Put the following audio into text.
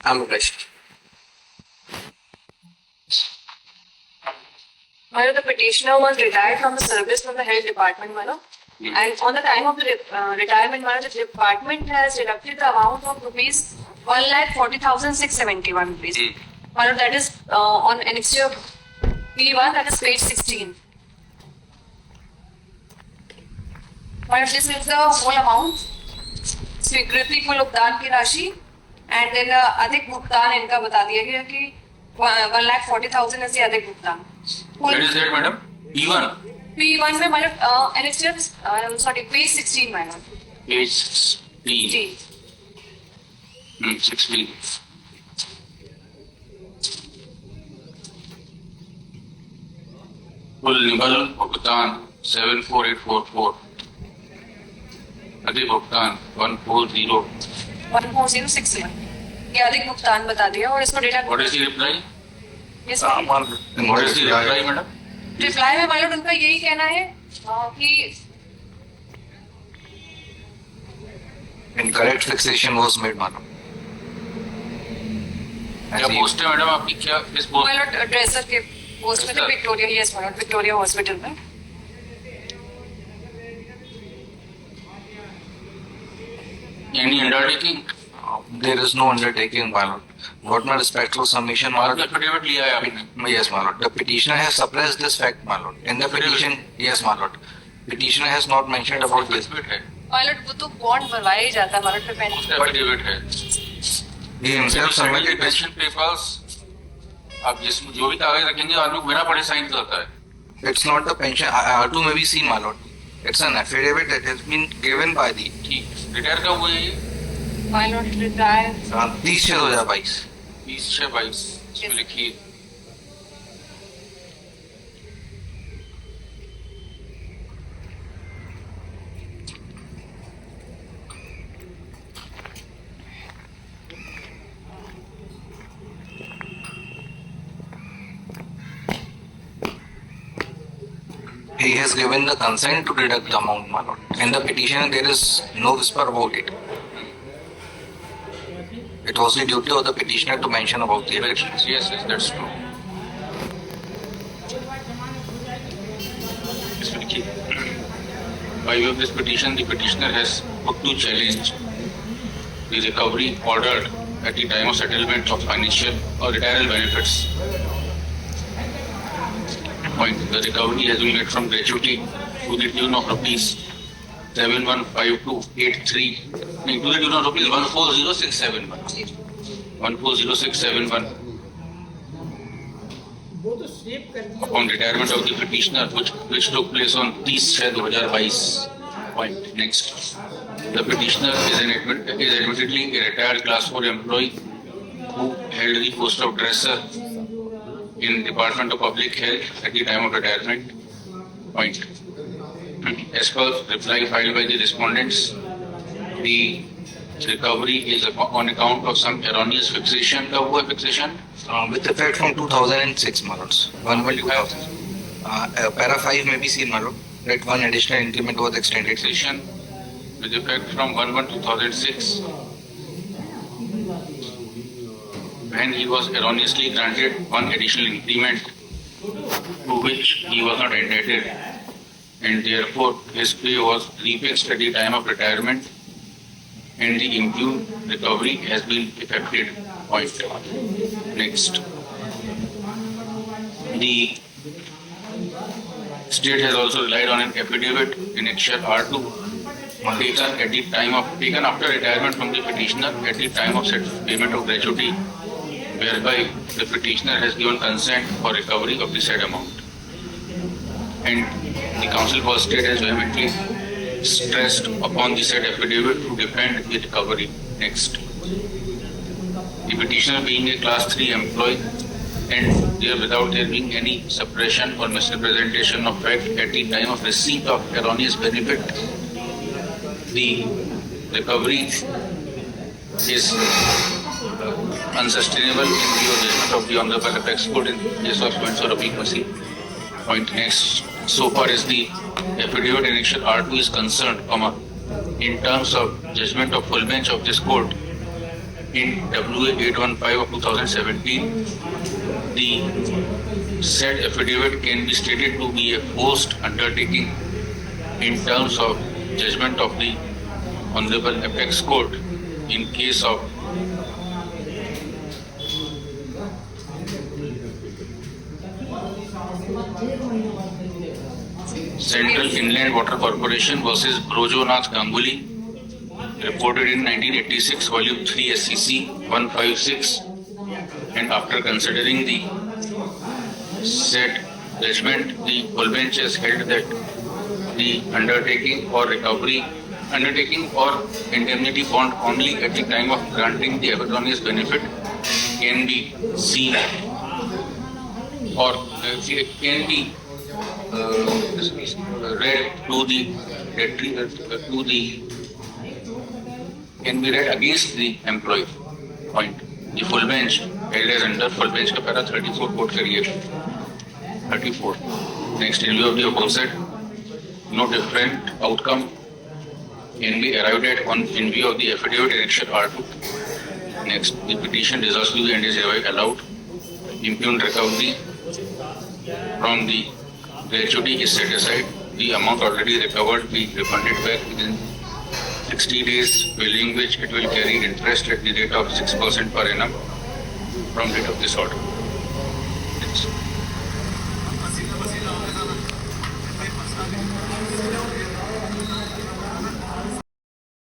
I'm Umesh. The petitioner was retired from the service from the health department, and on the time of the retirement, the department has deducted the amount of rupees 1,40,671 rupees. That is on annexure P1, that is page 16. This is the whole amount. स्वीकृति कुल भुगतान की राशि and then अधिक भुगतान इनका बता दिया गया कि 1,40,000 से अधिक भुगतान. What is that, madam? P1. P1 में annexure sorry page 16 madam. Page 16. 16. कुल निबल भुगतान 74844. अधिक भुगतान 14061. ये अधिक भुगतान बता दिया और इसको data. What is the reply? Yes, What is the reply, madam? Reply में उनका यही कहना है कि Incorrect fixation was made, madam. क्या पोस्ट है मैडम आपकी? क्या इस पोस्ट? ड्रेसर के पोस्ट में Victoria. Yes madam, Victoria hospital में. Any undertaking? There is no undertaking, my lord. What my respectful submission, my lord. Affidavit लिया है आपने? Yes, my lord. The petitioner has suppressed this fact, my lord. In the petition, yes, my lord. Petitioner has not mentioned about this. Affidavit है. वो तो bond भरवाया ही जाता है पे पेन. Affidavit है. He himself submitted this. Pension papers. आप जिसमें जो भी कागज रखेंगे आदमी को बिना पढ़े साइन करता है. It's not the pension. R2 may be seen, my lord. It's an affidavit that has been given by the. ठीक. रिटायर कब हुए ये? रिटायर 30/6/2022. 20/6/22 इसमें लिखिए. He has given the consent to deduct the amount, my lord. In the petition, there is no whisper about it. It was the duty of the petitioner to mention about the elections. Yes, that's true. इसमें लिखिए. By way of this petition, the petitioner has put to challenge the recovery ordered at the time of settlement of financial or retirement benefits. Point. The recovery has been made from gratuity to the tune of rupees 715283, to the tune of rupees 140,671. 140,671. Upon retirement of the petitioner, which took place on 30/6/2022. Point. Next. The petitioner is admittedly a retired class 4 employee who held the post of dresser in Department of Public Health at the time of retirement. Point. As per reply filed by the respondents, the recovery is on account of some erroneous fixation. कब हुआ fixation? With effect from 2006, my lords. 1/2000. Para 5 may be seen, my lord. That one additional increment was extended. Fixation with effect from 1/1/2006, when he was erroneously granted one additional increment to which he was not entitled, and therefore his pay was refixed at the time of retirement, and the impugned recovery has been effected. Point. Next. The state has also relied on an affidavit in Annexure R2 taken after retirement from the petitioner at the time of said payment of gratuity, whereby the petitioner has given consent for recovery of the said amount. And the Council for State has vehemently stressed upon the said affidavit to defend the recovery. Next. The petitioner being a class 3 employee and without there being any suppression or misrepresentation of fact at the time of receipt of erroneous benefit, the recovery is unsustainable in view of judgment of the Honorable Apex Court in case of Spencer of Mercy. Point. Next. So far as the affidavit annexure R2 is concerned, in terms of judgment of full bench of this court, in WA 815 of 2017, the said affidavit can be stated to be a forced undertaking in terms of judgment of the Honorable Apex Court in case of Central Inland Water Corporation versus Brojonath Ganguly, reported in 1986, volume 3 SCC 156, and after considering the said judgment, the full bench has held that the undertaking or indemnity bond only at the time of granting the erroneous benefit can be seen or can be read can be read against the employee. Point. The full bench held as under full bench का para 34 coat करिए 34. Next, in view of the aforesaid, no different outcome can be arrived at in view of the affidavit erection R2. Next, the petition resolved and is hereby allowed. Impugned recovery from the gratuity is set aside. The amount already recovered be refunded back within 60 days, within which it will carry interest at the rate of 6% per annum from date of this order. Next.